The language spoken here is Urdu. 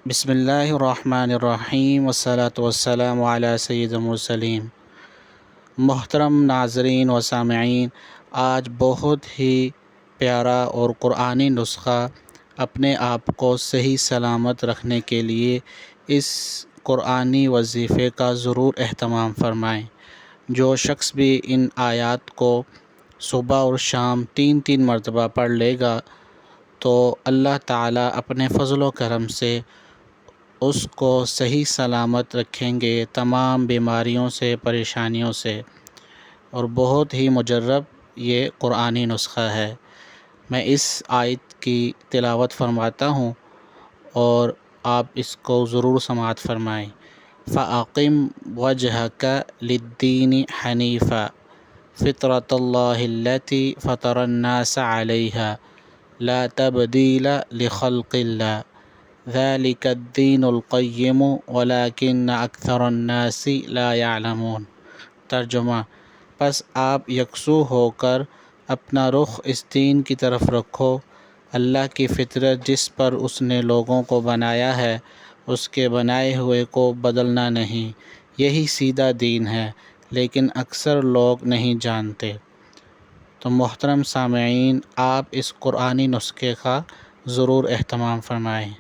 بسم اللہ الرحمن الرحیم والصلاة والسلام علی سید المرسلین۔ محترم ناظرین و سامعین، آج بہت ہی پیارا اور قرآنی نسخہ اپنے آپ کو صحیح سلامت رکھنے کے لیے اس قرآنی وظیفے کا ضرور اہتمام فرمائیں۔ جو شخص بھی ان آیات کو صبح اور شام 3 مرتبہ پڑھ لے گا تو اللہ تعالیٰ اپنے فضل و کرم سے اس کو صحیح سلامت رکھیں گے تمام بیماریوں سے، پریشانیوں سے، اور بہت ہی مجرب یہ قرآنی نسخہ ہے۔ میں اس آیت کی تلاوت فرماتا ہوں اور آپ اس کو ضرور سماعت فرمائیں۔ فَأَقِمْ وَجْهَكَ لِلدِّينِ حَنِيفًا فِطْرَةَ اللَّهِ الَّتِي فَطَرَ النَّاسَ عَلَيْهَا لَا تَبْدِيلَ لِخَلْقِ اللَّهِ ذَلِكَ الدِّينُ الْقَيِّمُ وَلَكِنَّ أَكْثَرَ النَّاسِ لَا يَعْلَمُونَ۔ ترجمہ: پس آپ یکسو ہو کر اپنا رخ اس دین کی طرف رکھو، اللہ کی فطرت جس پر اس نے لوگوں کو بنایا ہے، اس کے بنائے ہوئے کو بدلنا نہیں، یہی سیدھا دین ہے، لیکن اکثر لوگ نہیں جانتے۔ تو محترم سامعین، آپ اس قرآنی نسخے کا ضرور اہتمام فرمائیں۔